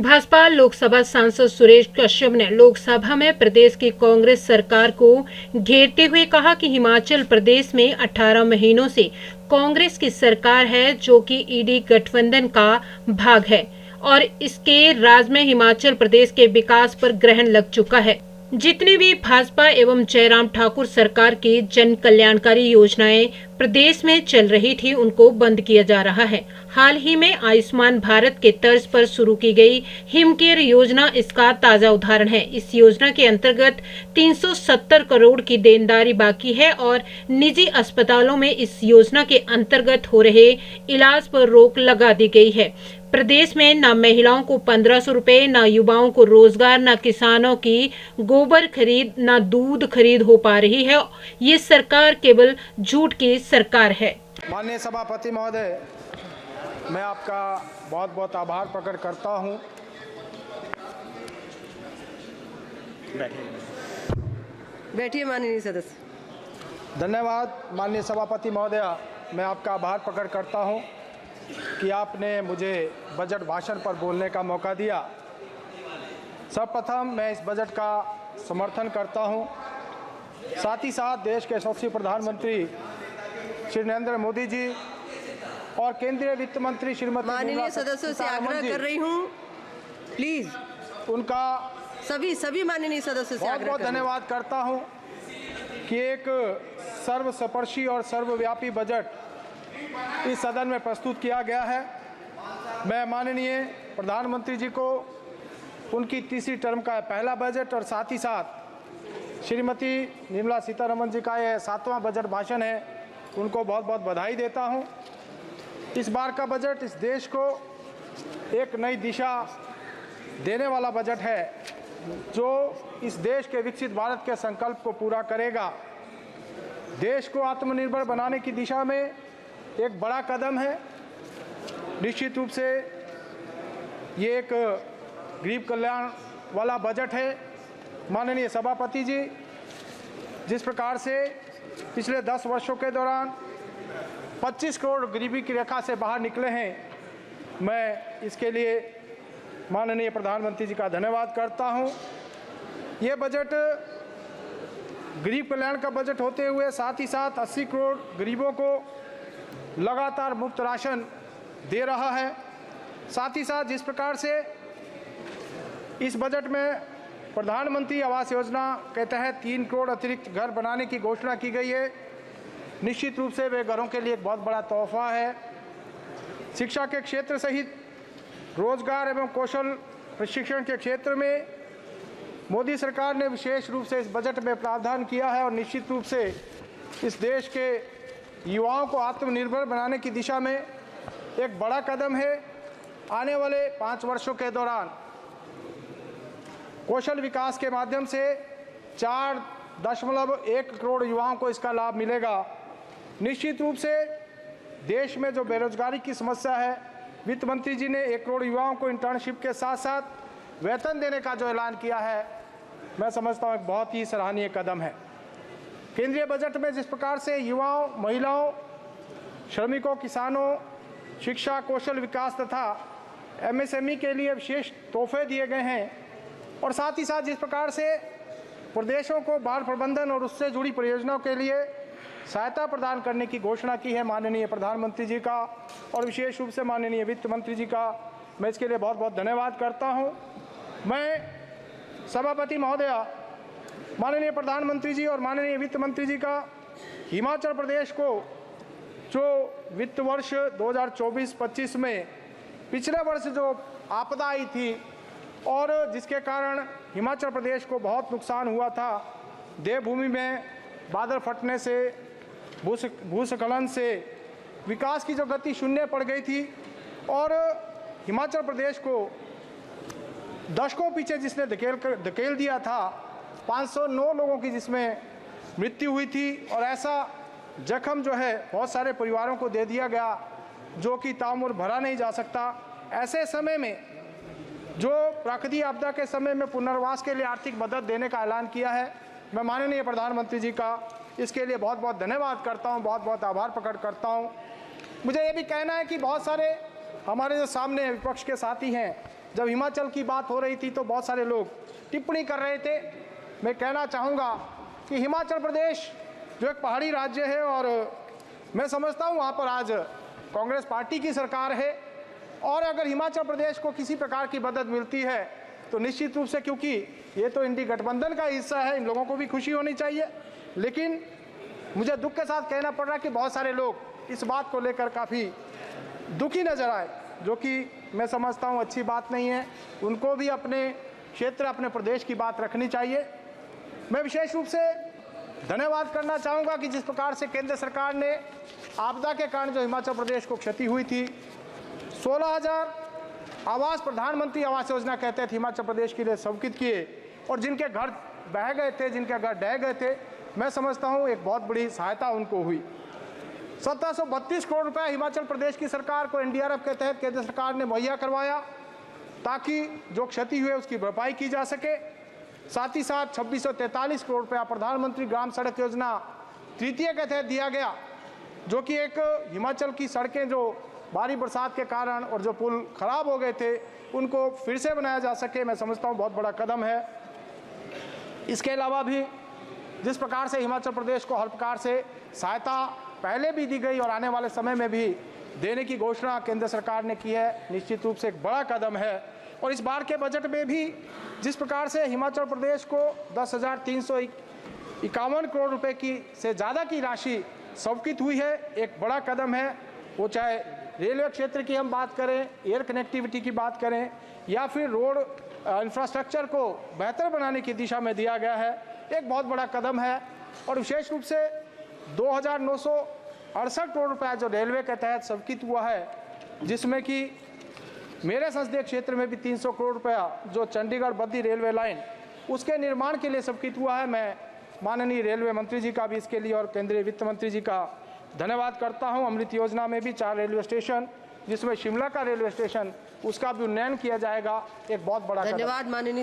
भाजपा लोकसभा सांसद सुरेश कश्यप ने लोकसभा में प्रदेश की कांग्रेस सरकार को घेरते हुए कहा कि हिमाचल प्रदेश में 18 महीनों से कांग्रेस की सरकार है, जो कि ईडी गठबंधन का भाग है और इसके राज में हिमाचल प्रदेश के विकास पर ग्रहण लग चुका है। जितनी भी भाजपा एवं जयराम ठाकुर सरकार की जन कल्याणकारी योजनाएं प्रदेश में चल रही थी, उनको बंद किया जा रहा है। हाल ही में आयुष्मान भारत के तर्ज पर शुरू की गई हिमकेयर योजना इसका ताजा उदाहरण है। इस योजना के अंतर्गत 370 करोड़ की देनदारी बाकी है और निजी अस्पतालों में इस योजना के अंतर्गत हो रहे इलाज पर रोक लगा दी गई है। प्रदेश में न महिलाओं को 1500 रुपए, न युवाओं को रोजगार, न किसानों की गोबर खरीद, न दूध खरीद हो पा रही है। ये सरकार केवल झूठ की सरकार है। माननीय सभापति महोदय, मैं आपका बहुत बहुत आभार प्रकट करता हूं। बैठिए माननीय सदस्य। धन्यवाद माननीय सभापति महोदय, मैं आपका आभार प्रकट करता हूं कि आपने मुझे बजट भाषण पर बोलने का मौका दिया। सर्वप्रथम मैं इस बजट का समर्थन करता हूं। साथ ही साथ देश के यशस्वी प्रधानमंत्री श्री नरेंद्र मोदी जी और केंद्रीय वित्त मंत्री श्रीमती माननीय सदस्यों से आग्रह कर रही हूं, प्लीज उनका सभी माननीय सदस्यों से बहुत बहुत धन्यवाद करता हूं कि एक सर्वस्पर्शी और सर्वव्यापी बजट इस सदन में प्रस्तुत किया गया है। मैं माननीय प्रधानमंत्री जी को उनकी तीसरी टर्म का पहला बजट और साथ ही साथ श्रीमती निर्मला सीतारमण जी का यह 7वां बजट भाषण है, उनको बहुत बहुत बधाई देता हूं। इस बार का बजट इस देश को एक नई दिशा देने वाला बजट है, जो इस देश के विकसित भारत के संकल्प को पूरा करेगा। देश को आत्मनिर्भर बनाने की दिशा में एक बड़ा कदम है। निश्चित रूप से ये एक गरीब कल्याण वाला बजट है। माननीय सभापति जी, जिस प्रकार से पिछले 10 वर्षों के दौरान 25 करोड़ गरीबी की रेखा से बाहर निकले हैं, मैं इसके लिए माननीय प्रधानमंत्री जी का धन्यवाद करता हूं। ये बजट गरीब कल्याण का बजट होते हुए साथ ही साथ 80 करोड़ गरीबों को लगातार मुफ्त राशन दे रहा है। साथ ही साथ जिस प्रकार से इस बजट में प्रधानमंत्री आवास योजना के तहत 3 करोड़ अतिरिक्त घर बनाने की घोषणा की गई है, निश्चित रूप से वे घरों के लिए एक बहुत बड़ा तोहफा है। शिक्षा के क्षेत्र सहित रोजगार एवं कौशल प्रशिक्षण के क्षेत्र में मोदी सरकार ने विशेष रूप से इस बजट में प्रावधान किया है और निश्चित रूप से इस देश के युवाओं को आत्मनिर्भर बनाने की दिशा में एक बड़ा कदम है। आने वाले 5 वर्षों के दौरान कौशल विकास के माध्यम से 4.1 करोड़ युवाओं को इसका लाभ मिलेगा। निश्चित रूप से देश में जो बेरोजगारी की समस्या है, वित्त मंत्री जी ने 1 करोड़ युवाओं को इंटर्नशिप के साथ साथ वेतन देने का जो ऐलान किया है, मैं समझता हूँ एक बहुत ही सराहनीय कदम है। केंद्रीय बजट में जिस प्रकार से युवाओं, महिलाओं, श्रमिकों, किसानों, शिक्षा, कौशल विकास तथा एमएसएमई के लिए विशेष तोहफे दिए गए हैं और साथ ही साथ जिस प्रकार से प्रदेशों को बाढ़ प्रबंधन और उससे जुड़ी परियोजनाओं के लिए सहायता प्रदान करने की घोषणा की है माननीय प्रधानमंत्री जी का और विशेष रूप से माननीय वित्त मंत्री जी का, मैं इसके लिए बहुत बहुत धन्यवाद करता हूं। मैं सभापति महोदय, माननीय प्रधानमंत्री जी और माननीय वित्त मंत्री जी का हिमाचल प्रदेश को जो वित्त वर्ष 2024-25 में पिछले वर्ष जो आपदा आई थी और जिसके कारण हिमाचल प्रदेश को बहुत नुकसान हुआ था, देवभूमि में बादल फटने से, भूस्खलन से विकास की जो गति शून्य पड़ गई थी और हिमाचल प्रदेश को दशकों पीछे जिसने धकेल दिया था, 509 लोगों की जिसमें मृत्यु हुई थी और ऐसा जख्म जो है बहुत सारे परिवारों को दे दिया गया, जो कि ताउम्र भरा नहीं जा सकता। ऐसे समय में जो प्राकृतिक आपदा के समय में पुनर्वास के लिए आर्थिक मदद देने का ऐलान किया है, मैं माननीय प्रधानमंत्री जी का इसके लिए बहुत बहुत धन्यवाद करता हूं, बहुत बहुत आभार प्रकट करता हूं। मुझे ये भी कहना है कि बहुत सारे हमारे जो सामने विपक्ष के साथी हैं, जब हिमाचल की बात हो रही थी तो बहुत सारे लोग टिप्पणी कर रहे थे। मैं कहना चाहूँगा कि हिमाचल प्रदेश जो एक पहाड़ी राज्य है और मैं समझता हूँ वहाँ पर आज कांग्रेस पार्टी की सरकार है, और अगर हिमाचल प्रदेश को किसी प्रकार की मदद मिलती है तो निश्चित रूप से, क्योंकि ये तो इंडी गठबंधन का हिस्सा है, इन लोगों को भी खुशी होनी चाहिए। लेकिन मुझे दुख के साथ कहना पड़ रहा है कि बहुत सारे लोग इस बात को लेकर काफ़ी दुखी नजर आए, जो कि मैं समझता हूँ अच्छी बात नहीं है। उनको भी अपने क्षेत्र, अपने प्रदेश की बात रखनी चाहिए। मैं विशेष रूप से धन्यवाद करना चाहूँगा कि जिस प्रकार से केंद्र सरकार ने आपदा के कारण जो हिमाचल प्रदेश को क्षति हुई थी, 16,000 आवास, प्रधानमंत्री आवास योजना कहते थे, हिमाचल प्रदेश के लिए स्वीकृत किए, और जिनके घर बह गए थे, जिनके घर ढह गए थे, मैं समझता हूँ एक बहुत बड़ी सहायता उनको हुई। 1732 करोड़ रुपए हिमाचल प्रदेश की सरकार को एनडीआरएफ के तहत केंद्र सरकार ने मुहैया करवाया ताकि जो क्षति हुई उसकी भरपाई की जा सके। साथ ही साथ 2643 करोड़ रुपया प्रधानमंत्री ग्राम सड़क योजना तृतीय के तहत दिया गया, जो कि एक हिमाचल की सड़कें जो भारी बरसात के कारण और जो पुल खराब हो गए थे उनको फिर से बनाया जा सके। मैं समझता हूँ बहुत बड़ा कदम है। इसके अलावा भी जिस प्रकार से हिमाचल प्रदेश को हर प्रकार से सहायता पहले भी दी गई और आने वाले समय में भी देने की घोषणा केंद्र सरकार ने की है, निश्चित रूप से एक बड़ा कदम है। और इस बार के बजट में भी जिस प्रकार से हिमाचल प्रदेश को 10,351 करोड़ रुपए की से ज़्यादा की राशि स्वीकृत हुई है, एक बड़ा कदम है। वो चाहे रेलवे क्षेत्र की हम बात करें, एयर कनेक्टिविटी की बात करें, या फिर रोड इंफ्रास्ट्रक्चर को बेहतर बनाने की दिशा में दिया गया है, एक बहुत बड़ा कदम है। और विशेष रूप से 2,968 करोड़ रुपया जो रेलवे के तहत स्वीकृत हुआ है, जिसमें कि मेरे संसदीय क्षेत्र में भी 300 करोड़ रुपया जो चंडीगढ़ बद्दी रेलवे लाइन उसके निर्माण के लिए स्वीकृत हुआ है। मैं माननीय रेलवे मंत्री जी का भी इसके लिए और केंद्रीय वित्त मंत्री जी का धन्यवाद करता हूं। अमृत योजना में भी 4 रेलवे स्टेशन, जिसमें शिमला का रेलवे स्टेशन, उसका भी उन्नयन किया जाएगा, एक बहुत बड़ा धन्यवाद माननीय